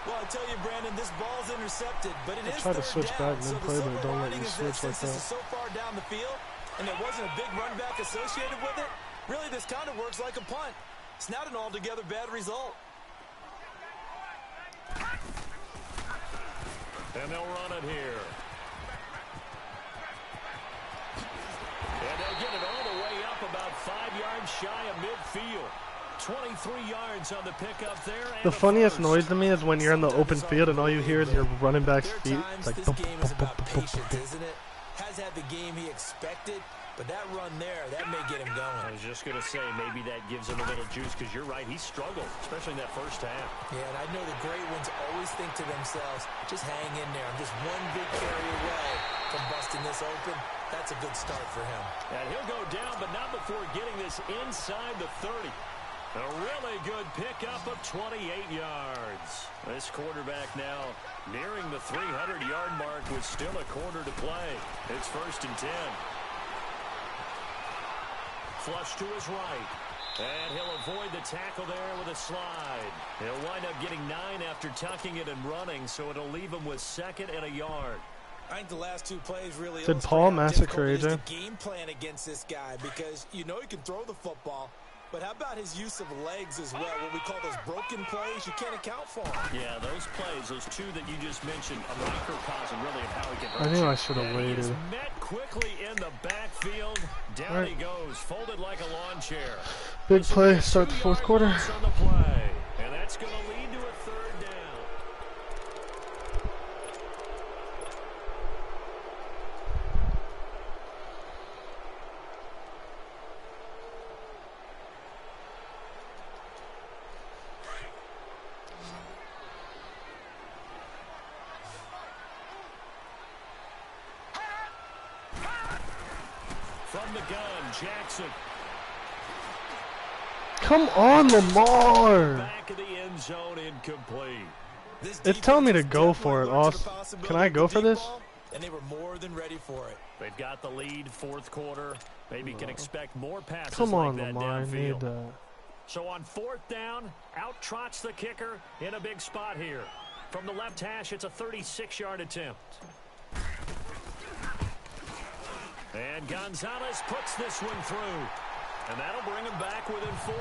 Well, I tell you, Brandon, this ball's intercepted, but it is tried to third switch down. back and So then the play, but silver it don't let lining you is switch that like since this that. is so far down the field and there wasn't a big run back associated with it, really this kind of works like a punt. It's not an altogether bad result. And they'll run it here. And they'll get it all the way up about 5 yards shy of midfield. 23 yards on the pickup there. The funniest noise to me is when you're in the open field and all you hear is your running back's feet. It's like this boop, game boop, is boop, about boop, boop, patience, boop. isn't it? Has had the game he expected, but that run there, that may get him going. I was just going to say, maybe that gives him a little juice, because you're right, he struggled, especially in that first half. Yeah, and I know the great ones always think to themselves, just hang in there. I'm just one big carry away from busting this open. That's a good start for him. And he'll go down, but not before getting this inside the 30. A really good pickup of 28 yards. This quarterback now nearing the 300-yard mark with still a quarter to play. It's 1st and 10. Flush to his right. And he'll avoid the tackle there with a slide. He'll wind up getting 9 after tucking it and running, so it'll leave him with 2nd and a yard. I think the last 2 plays really Did Paul massacre is the AJ? game plan against this guy, because you know he can throw the football, but how about his use of legs as well? What we call those broken plays, you can't account for them. Yeah, those plays, those 2 that you just mentioned, a microcosm really of how he can hurt I knew you. I should have And he is waited. met quickly in the backfield. Down Right. he goes, folded like a lawn chair. Big This will play, be a start the 4th 2-yard quarter. loss on the play, and that's going to lead to a 3rd down. From the gun, Jackson. Come on, Lamar! Back of the end zone, incomplete. This It's telling me to defense go is for it, definitely Aus. looking to the Can I go for deep this? ball, and they were more than ready for it. They've got the lead, 4th quarter. Maybe can expect more passes Come on, like that Lamar, I need downfield. that. So on 4th down, out trots the kicker in a big spot here. From the left hash, it's a 36-yard attempt. And Gonzalez puts this one through. And that'll bring him back within 4.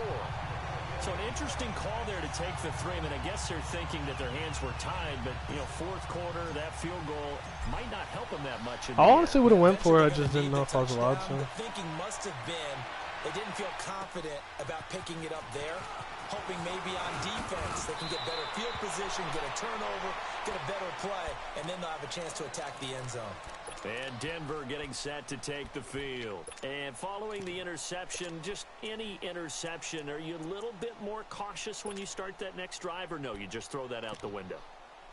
So an interesting call there to take the 3. I mean, I guess they're thinking that their hands were tied, but, you know, 4th quarter, that field goal might not help them that much. In the I end. honestly would have went for it, I Eventually just gonna didn't need know if I was the allowed touchdown. to. The thinking must have been they didn't feel confident about picking it up there, hoping maybe on defense they can get better field position, get a turnover, get a better play, and then they'll have a chance to attack the end zone. And Denver getting set to take the field. And following the interception, just any interception, are you a little bit more cautious when you start that next drive, or no, you just throw that out the window?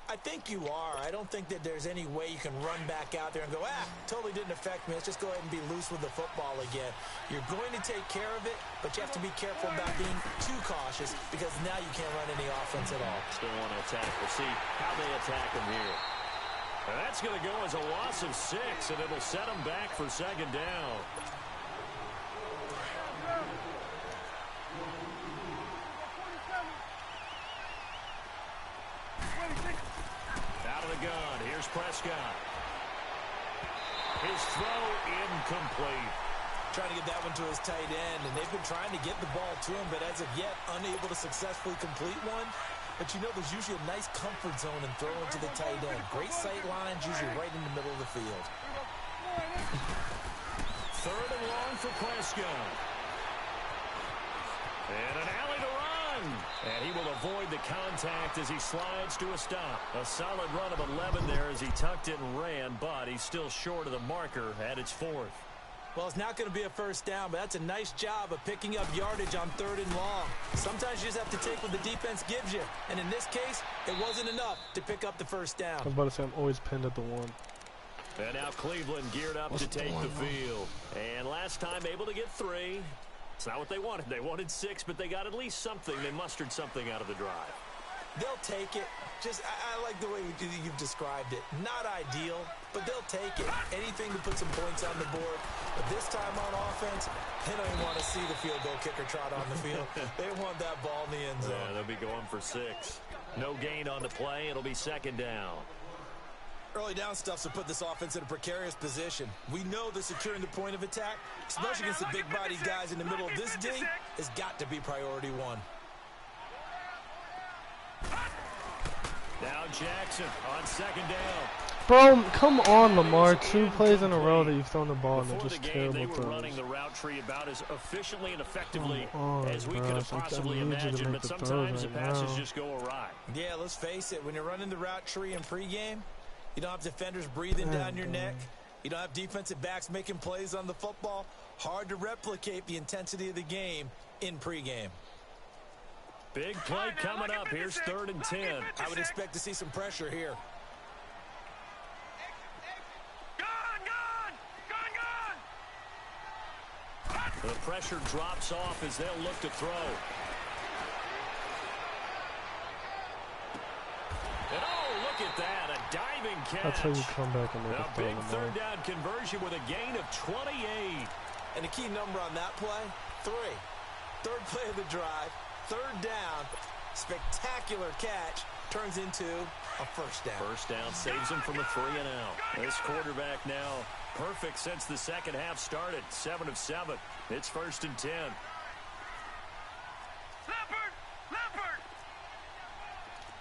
I think you are. I don't think that there's any way you can run back out there and go, totally didn't affect me. Let's just go ahead and be loose with the football again. You're going to take care of it, but you have to be careful about being too cautious, because now you can't run any offense at all. Still want to attack. We'll see how they attack him here. And that's going to go as a loss of 6, and it'll set them back for second down. Out of the gun, here's Prescott. His throw incomplete. Trying to get that one to his tight end, and they've been trying to get the ball to him, but as of yet, unable to successfully complete one. But you know, there's usually a nice comfort zone in throwing to the tight end. Great sight lines, usually right in the middle of the field. Third and long for Prescott. And an alley to run. And he will avoid the contact as he slides to a stop. A solid run of 11 there as he tucked it and ran, but he's still short of the marker at its 4th. Well, it's not going to be a first down, but that's a nice job of picking up yardage on 3rd and long. Sometimes you just have to take what the defense gives you. And in this case, it wasn't enough to pick up the first down. I was about to say, I'm always pinned at the 1. And now Cleveland geared up to take the field. And last time able to get 3. It's not what they wanted. They wanted 6, but they got at least something. They mustered something out of the drive. They'll take it. Just, I like the way you've described it. Not ideal, but they'll take it. Anything to put some points on the board. But this time on offense, they don't even want to see the field goal kicker trot on the field. They want that ball in the end zone. Yeah, they'll be going for 6. No gain on the play. It'll be second down. Early down stuffs will put this offense in a precarious position. We know that securing the point of attack, especially against the big-bodied guys in the middle of this D, has got to be priority 1. Now Jackson on second down. Bro, come on, Lamar. 2 plays in a row that you've thrown the ball, and they're just terrible They were throws. running the route tree about as efficiently and effectively as we bro, could have possibly I need you to imagined, make but the sometimes the throws right passes now. just go awry. Yeah, let's face it. When you're running the route tree in pregame, you don't have defenders breathing down your neck. You don't have defensive backs making plays on the football. Hard to replicate the intensity of the game in pregame. Big play coming up. Here's 3rd and 10. I would expect to see some pressure here. The pressure drops off as they'll look to throw. And oh, look at that. A diving catch. That's how you come back and make A a throw, big Lamar. 3rd down conversion with a gain of 28. And the key number on that play, 3. 3rd play of the drive, 3rd down, spectacular catch, turns into a first down. First down saves him from a 3 and out. This quarterback now perfect since the second half started. 7 of 7. It's 1st and 10. Leopard!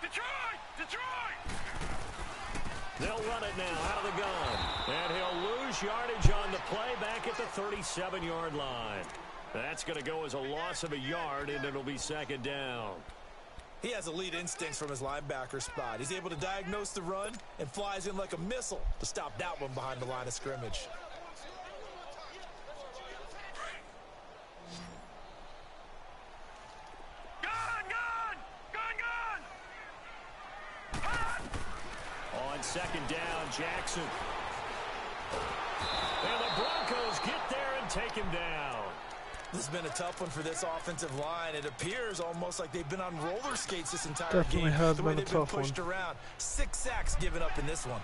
Detroit! They'll run it now out of the gun. And he'll lose yardage on the play back at the 37-yard line. That's going to go as a loss of a yard, and it'll be second down. He has elite instincts from his linebacker spot. He's able to diagnose the run and flies in like a missile to stop that one behind the line of scrimmage. On second down, Jackson. And the Broncos get there and take him down. This has been a tough one for this offensive line. It appears almost like they've been on roller skates this entire Definitely game. has the way been a they've been tough one. pushed around. 6 sacks given up in this one.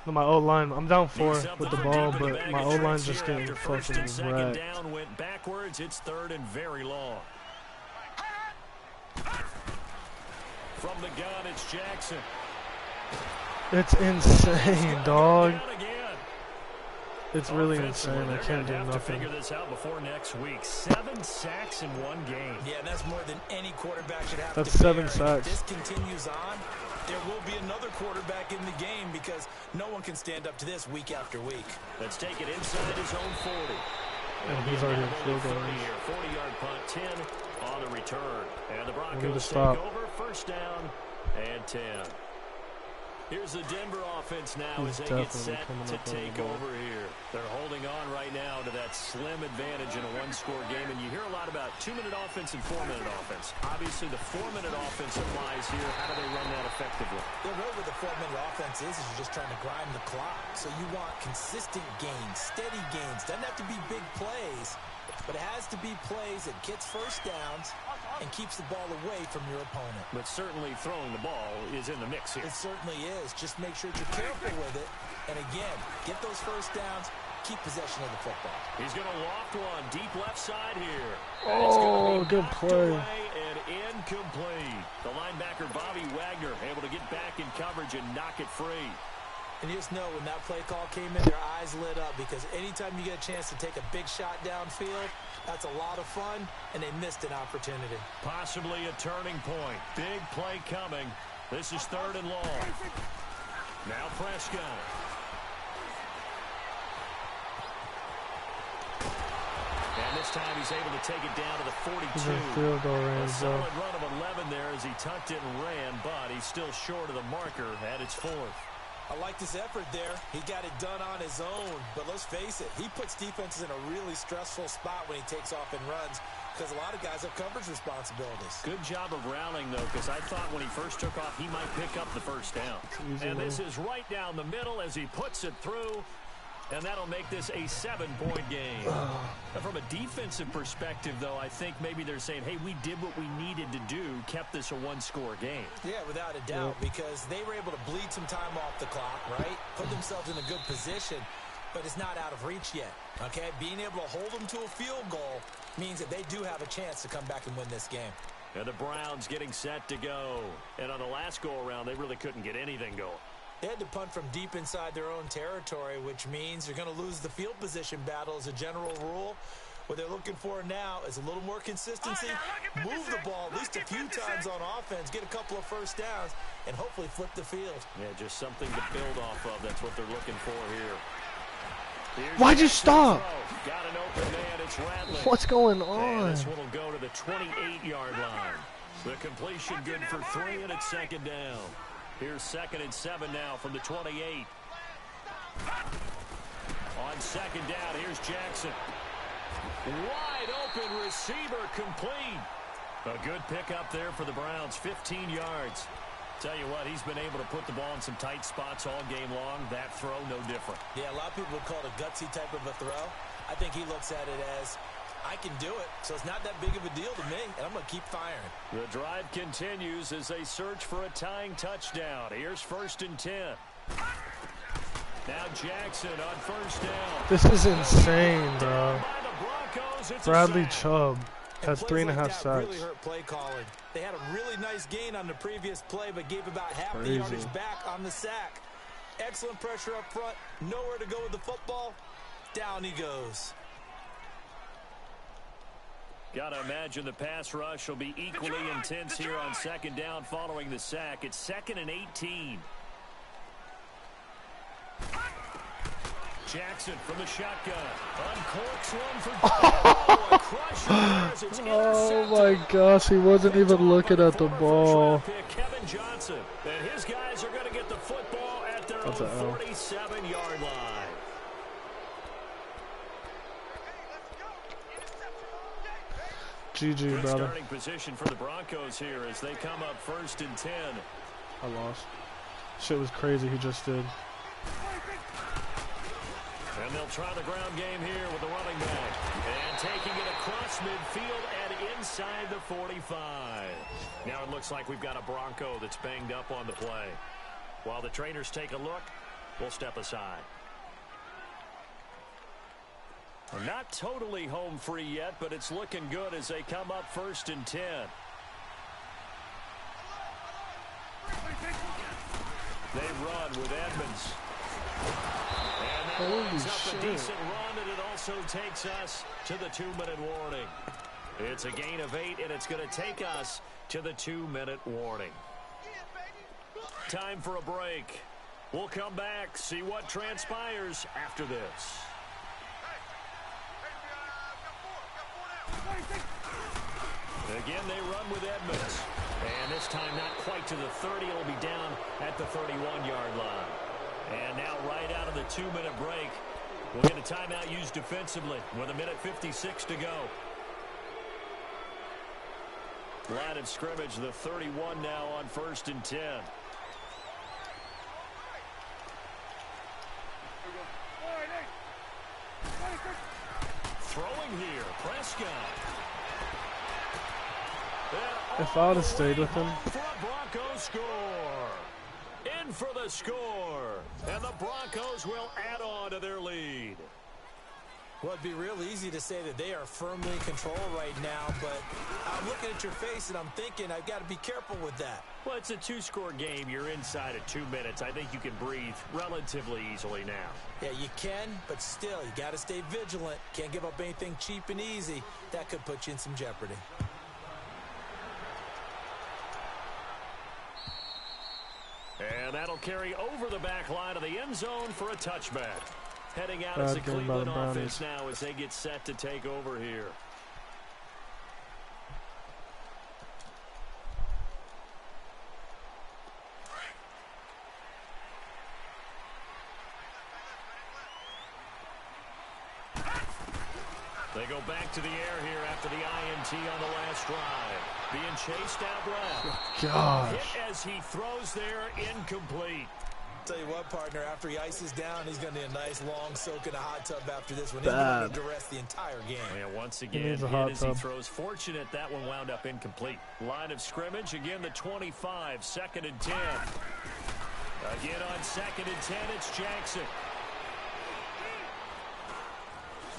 My O-line, I'm down 4 with the ball, but my O-line's just getting First and second fucking wrecked. down went backwards. It's 3rd and very long. From the gun, it's Jackson. It's insane, dog. Down again. It's really Offensively, insane. I they're can't do gonna have to nothing. figure this out before next week. 7 sacks in one game. Yeah, and that's more than any quarterback should have That's to 7 bear. sacks. If this continues on, there will be another quarterback in the game because no one can stand up to this week after week. Let's take it inside his own 40. And he's already in field goal 30 range. here. 40-yard punt, 10 on the return. And the We need to Broncos take stop. over. First down and 10. Here's the Denver offense now He's as they get definitely set coming to up on the take ball. over here. They're holding on right now to that slim advantage in a one-score game. And you hear a lot about 2-minute offense and 4-minute offense. Obviously, the 4-minute offense applies here. How do they run that effectively? Yeah, really what the 4-minute offense is you're just trying to grind the clock. So you want consistent gains, steady gains. Doesn't have to be big plays, But it has to be plays that gets first downs and keeps the ball away from your opponent. But certainly throwing the ball is in the mix here. It certainly is. Just make sure you're careful with it. And again, get those first downs, keep possession of the football. He's going to loft one deep left side here. Oh, good play. And incomplete. The linebacker, Bobby Wagner, able to get back in coverage and knock it free. And you just know when that play call came in, their eyes lit up because anytime you get a chance to take a big shot downfield, that's a lot of fun, and they missed an opportunity. Possibly a turning point. Big play coming. This is 3rd and long. Now Prescott. And this time he's able to take it down to the 42. Field goal range, a solid run of 11 there as he tucked it and ran, but he's still short of the marker at its 4th. I like this effort there. He got it done on his own. But let's face it, he puts defenses in a really stressful spot when he takes off and runs because a lot of guys have coverage responsibilities. Good job of rounding, though, because I thought when he first took off, he might pick up the first down. And this is right down the middle as he puts it through. And that'll make this a 7-point game. From a defensive perspective, though, I think maybe they're saying, hey, we did what we needed to do, kept this a 1-score game. Yeah, without a doubt, because they were able to bleed some time off the clock, right? Put themselves in a good position, but it's not out of reach yet, okay? Being able to hold them to a field goal means that they do have a chance to come back and win this game. And the Browns getting set to go. And on the last go-around, they really couldn't get anything going. They had to punt from deep inside their own territory, which means you're going to lose the field position battle as a general rule. What they're looking for now is a little more consistency, move the ball at least a few times on offense, get a couple of first downs, and hopefully flip the field. Yeah, just something to build off of. That's what they're looking for here. Why'd you stop? Got an open man. It's Rattling. What's going And on? this one will go to the 28-yard line. The completion good for 3, and it's 2nd down. Here's 2nd and 7 now from the 28. On 2nd down, here's Jackson. Wide open receiver complete. A good pickup there for the Browns, 15 yards. Tell you what, he's been able to put the ball in some tight spots all game long. That throw, no different. Yeah, a lot of people would call it a gutsy type of a throw. I think he looks at it as, I can do it, so it's not that big of a deal to me, and I'm going to keep firing. The drive continues as they search for a tying touchdown. Here's 1st and 10. Now Jackson on 1st down. This is insane, bro. Bradley Chubb has 3.5 sacks. Really hurt play calling. They had a really nice gain on the previous play, but gave about half the yardage back on the sack. Excellent pressure up front. Nowhere to go with the football. Down he goes. Got to imagine the pass rush will be equally intense here on 2nd down following the sack. It's 2nd and 18. Jackson from the shotgun. Uncorks one for a crusher as it's Oh my gosh, he wasn't even looking at the ball. Kevin Johnson. And his guys are going to get the football at their own 47-yard line. GG, brother. Starting position for the Broncos here as they come up 1st and 10. I lost. Shit was crazy he just did. And they'll try the ground game here with the running back. And taking it across midfield and inside the 45. Now it looks like we've got a Bronco that's banged up on the play. While the trainers take a look, we'll step aside. Not totally home free yet, but it's looking good as they come up 1st and 10. They run with Edmonds. And that lines up a decent run, and it also takes us to the 2-minute warning. It's a gain of 8, and it's going to take us to the 2-minute warning. Time for a break. We'll come back, see what transpires after this. Again, they run with Edmonds. And this time not quite to the 30. It'll be down at the 31-yard line. And now right out of the 2-minute break, we'll get a timeout used defensively with 1:56 to go. Line of scrimmage, the 31 now on 1st and 10. throwing here. Prescott. If I would have stayed with him. For a Broncos score. In for the score. And the Broncos will add on to their lead. Well, it'd be real easy to say that they are firmly in control right now, but I'm looking at your face and I'm thinking I've got to be careful with that. Well, it's a two-score game. You're inside of 2 minutes. I think you can breathe relatively easily now. Yeah, you can, but still, you got to stay vigilant. Can't give up anything cheap and easy. That could put you in some jeopardy. And that'll carry over the back line of the end zone for a touchback. Heading out as the Bad game by Cleveland the Browns. offense now as they get set to take over here. They go back to the air here after the INT on the last drive. Being chased out left. Gosh. Hit as he throws there, incomplete. Tell you what, partner, after he ices down, he's going to need a nice long soak in a hot tub after this one. He's going to need to rest the entire game. Yeah, once He again, needs a hit hot as he tub. throws. Fortunate that one wound up incomplete. Line of scrimmage, again the 25, 2nd and 10. Again on 2nd and 10, it's Jackson.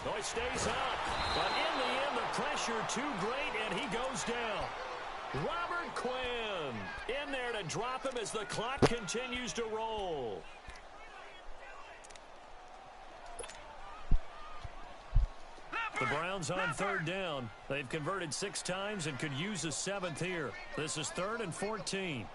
Oh, it stays up, but in the end, the pressure too great, and he goes down. Robert Quinn in there to drop him as the clock continues to roll. The Browns on 3rd down. They've converted 6 times and could use a 7th here. This is 3rd and 14.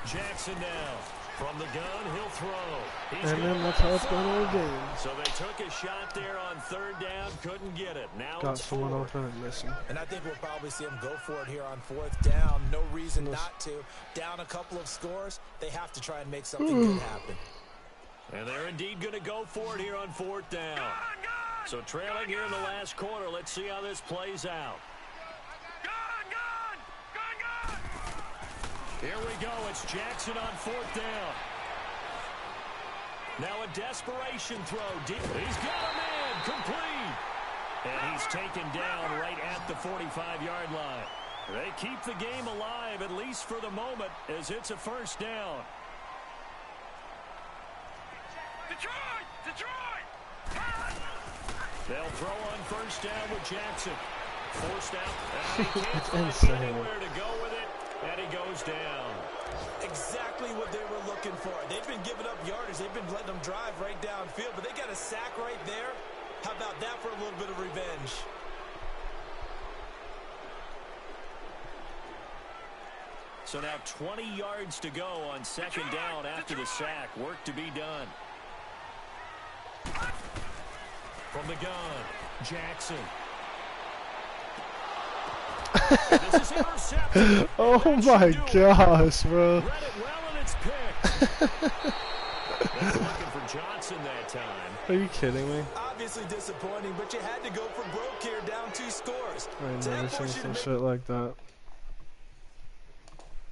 Jackson now. From the gun, he'll throw. He's And then that's how it's going all game. So they took a shot there on 3rd down, couldn't get it. Now Got it's someone 4th. open and missing. And I think we'll probably see him go for it here on 4th down. No reason not to. Down a couple of scores, they have to try and make something good happen. And they're indeed going to go for it here on 4th down. So trailing here in the last quarter, let's see how this plays out. Here we go. It's Jackson on 4th down. Now a desperation throw. Deep. He's got a man. Complete. And he's taken down right at the 45-yard line. They keep the game alive, at least for the moment, as it's a 1st down. Detroit! Detroit! They'll throw on 1st down with Jackson. Forced out. And he can't It's find insane. anywhere to go with it. And he goes down. Exactly what they were looking for. They've been giving up yardage. They've been letting them drive right downfield, but they got a sack right there. How about that for a little bit of revenge? So now 20 yards to go on 2nd down after the sack. Work to be done. From the gun, Jackson. This is intercepted. Oh my gosh, bro. Read it well, and it's picked. That's looking for Johnson that time. Are you kidding me? Obviously disappointing, but you had to go for broke here, down 2 scores. I ain't So that never seen forced you to some make shit like that.